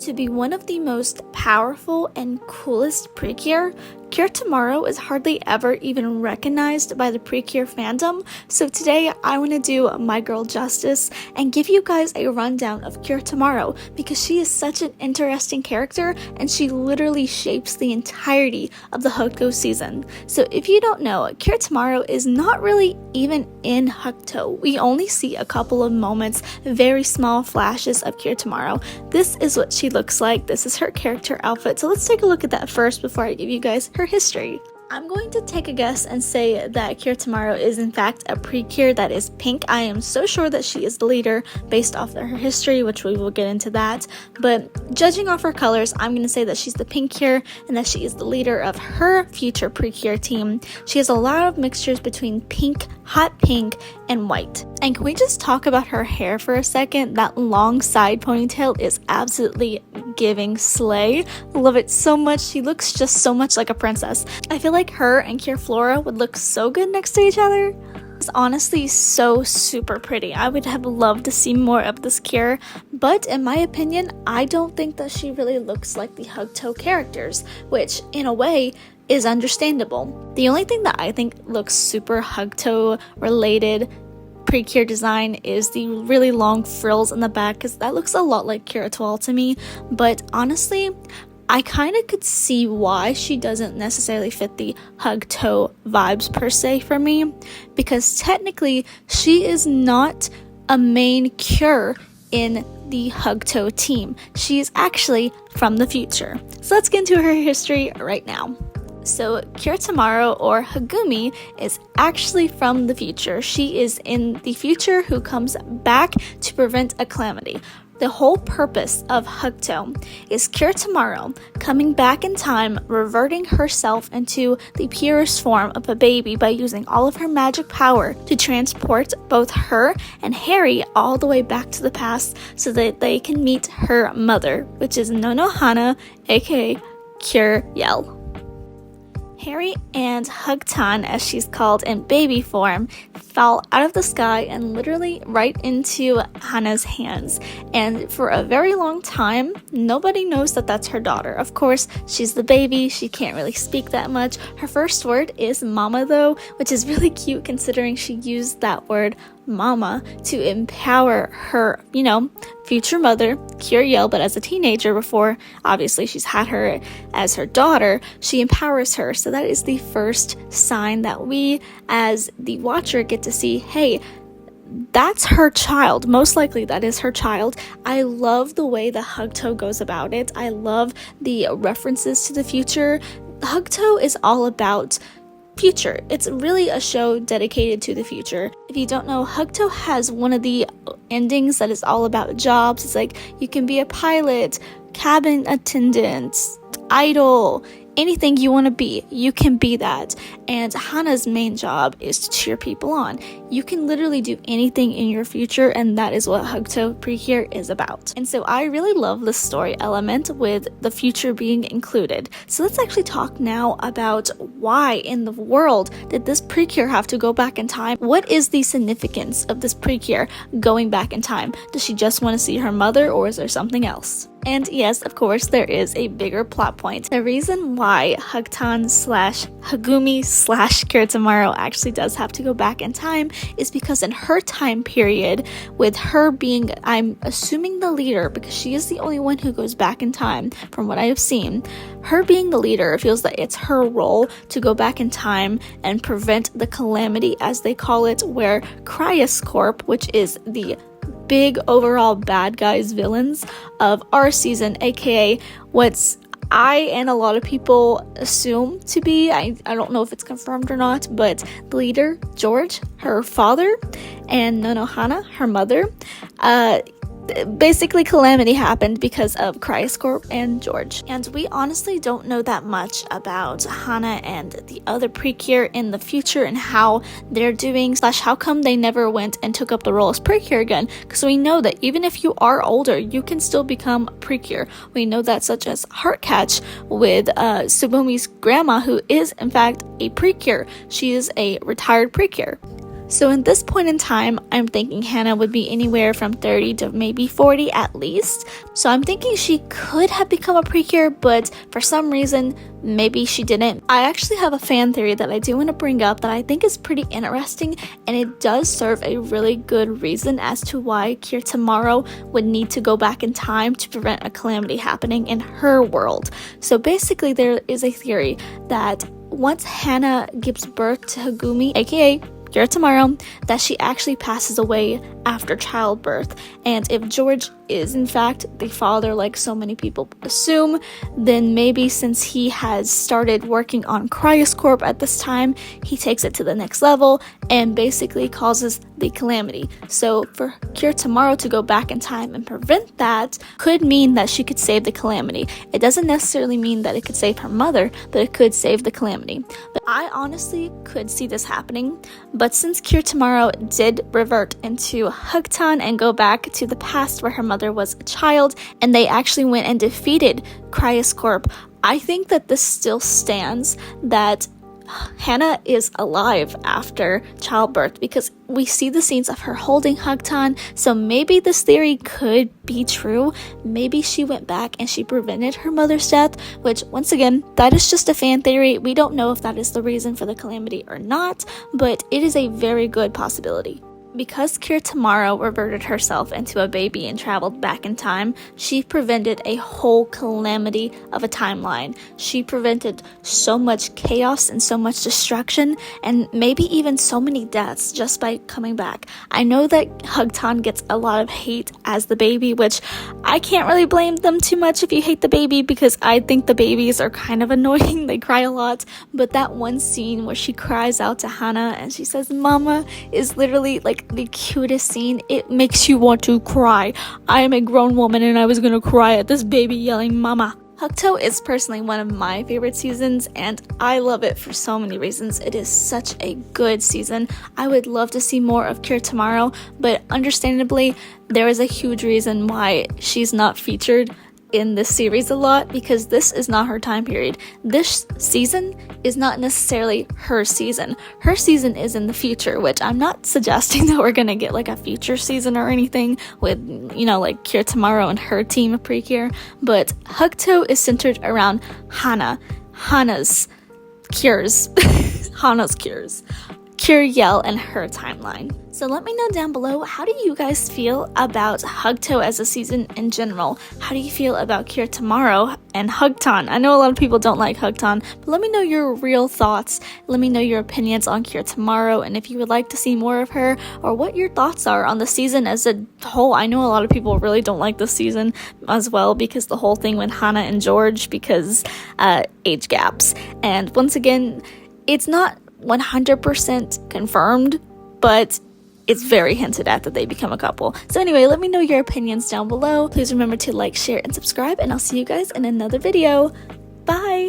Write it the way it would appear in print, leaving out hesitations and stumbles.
To be one of the most powerful and coolest Precure, Cure Tomorrow is hardly ever even recognized by the Precure fandom, so today I want to do my girl justice and give you guys a rundown of Cure Tomorrow because she is such an interesting character and she literally shapes the entirety of the Hugtto season. So if you don't know, Cure Tomorrow is not really even in Hugtto. We only see a couple of moments, very small flashes of Cure Tomorrow. This is what she looks like. This is her character outfit. So let's take a look at that first before I give you guys her history. I'm going to take a guess and say that Cure Tomorrow is in fact a Precure that is pink. I am so sure that she is the leader based off of her history, which we will get into that. But judging off her colors, I'm going to say that she's the pink Cure and that she is the leader of her future Precure team. She has a lot of mixtures between pink, hot pink, and white. And can we just talk about her hair for a second? That long side ponytail is absolutely giving slay. Love it so much. She looks just so much like a princess. I feel like her and Cure Flora would look so good next to each other. It's honestly so super pretty. I would have loved to see more of this Cure, but in my opinion, I don't think that she really looks like the Hugtto characters, which in a way is understandable. The only thing that I think looks super Hugtto related Precure design is the really long frills in the back, because that looks a lot like Cure Étoile to me, but honestly I kind of could see why she doesn't necessarily fit the Hugtto vibes per se for me, because technically she is not a main Cure in the Hugtto team. She is actually from the future. So let's get into her history right now. So Cure Tomorrow, or Hagumi, is actually from the future. She is in the future who comes back to prevent a calamity. The whole purpose of Hugtto is Cure Tomorrow coming back in time, reverting herself into the purest form of a baby by using all of her magic power to transport both her and Harry all the way back to the past so that they can meet her mother, which is Nonohana, aka Cure Yell. Harry and Hugton, as she's called in baby form, fell out of the sky and literally right into Hana's hands. And for a very long time, nobody knows that that's her daughter. Of course, she's the baby. She can't really speak that much. Her first word is mama though, which is really cute considering she used that word mama to empower her, future mother, Cure Yell, but as a teenager before, obviously she's had her as her daughter, she empowers her. So that is the first sign that we as the watcher get to see, hey, that's her child. Most likely that is her child. I love the way the Hugtto goes about it. I love the references to the future. Hugtto is all about future. It's really a show dedicated to the future. If you don't know, Hugtto has one of the endings that is all about jobs. It's like you can be a pilot, cabin attendant, idol, anything you want to be, you can be that. And Hana's main job is to cheer people on. You can literally do anything in your future, and that is what Hugtto Precure is about. And so I really love the story element with the future being included. So let's actually talk now about why in the world did this Precure have to go back in time? What is the significance of this Precure going back in time? Does she just want to see her mother, or is there something else? And yes, of course, there is a bigger plot point. The reason why Hugton / Hagumi / Cure Tomorrow actually does have to go back in time is because in her time period, with her being, I'm assuming, the leader, because she is the only one who goes back in time from what I have seen, her being the leader feels that it's her role to go back in time and prevent the calamity, as they call it, where Cryoscorp, which is the big overall bad guys villains of our season, aka what's I and a lot of people assume to be, I don't know if it's confirmed or not, but the leader, George, her father, and Nonohana, her mother, basically calamity happened because of Cryoscorp and George. And we honestly don't know that much about Hana and the other Precure in the future and how they're doing / how come they never went and took up the role as Precure again, because we know that even if you are older, you can still become Precure. We know that, such as Heartcatch with Subumi's grandma, who is in fact a Precure. She is a retired Precure. So in this point in time, I'm thinking Hannah would be anywhere from 30 to maybe 40 at least. So I'm thinking she could have become a precure, but for some reason, maybe she didn't. I actually have a fan theory that I do want to bring up that I think is pretty interesting, and it does serve a really good reason as to why Hugtto would need to go back in time to prevent a calamity happening in her world. So basically, there is a theory that once Hannah gives birth to Hagumi, aka Hugtto, that she actually passes away after childbirth. And if George is in fact the father, like so many people assume, then maybe since he has started working on Cryoscorp at this time, he takes it to the next level and basically causes the calamity. So for Hugtto to go back in time and prevent that could mean that she could save the calamity. It doesn't necessarily mean that it could save her mother, but it could save the calamity. But I honestly could see this happening. But since Hugtto did revert into Hugtto and go back to the past where her mother was a child, and they actually went and defeated Cryoscorp, I think that this still stands, that Hannah is alive after childbirth, because we see the scenes of her holding Hugtto, so maybe this theory could be true. Maybe she went back and she prevented her mother's death, which once again, that is just a fan theory. We don't know if that is the reason for the calamity or not, but it is a very good possibility. Because Hugtto reverted herself into a baby and traveled back in time, she prevented a whole calamity of a timeline. She prevented so much chaos and so much destruction, and maybe even so many deaths just by coming back. I know that Hugtto gets a lot of hate as the baby, which I can't really blame them too much if you hate the baby, because I think the babies are kind of annoying. They cry a lot, but that one scene where she cries out to Hannah and she says "Mama" is literally like the cutest scene. It makes you want to cry. I am a grown woman and I was gonna cry at this baby yelling "Mama." Hugtto is personally one of my favorite seasons, and I love it for so many reasons. It is such a good season. I would love to see more of Hugtto, but understandably, there is a huge reason why she's not featured in this series a lot, because this is not her time period. This season is not necessarily her season. Her season is in the future, which I'm not suggesting that we're gonna get like a future season or anything with, like Hugtto and her team of Precure, but Hugtto is centered around Hannah's cures, Curiel and her timeline. So let me know down below, how do you guys feel about Hugtto as a season in general? How do you feel about Hugtto and Hugtto? I know a lot of people don't like Hugtto, but let me know your real thoughts. Let me know your opinions on Hugtto, and if you would like to see more of her, or what your thoughts are on the season as a whole. I know a lot of people really don't like this season as well, because the whole thing with Hannah and George, because age gaps. And once again, it's not 100% confirmed, but it's very hinted at that they become a couple. So anyway, let me know your opinions down below. Please remember to like, share, and subscribe, and I'll see you guys in another video. Bye!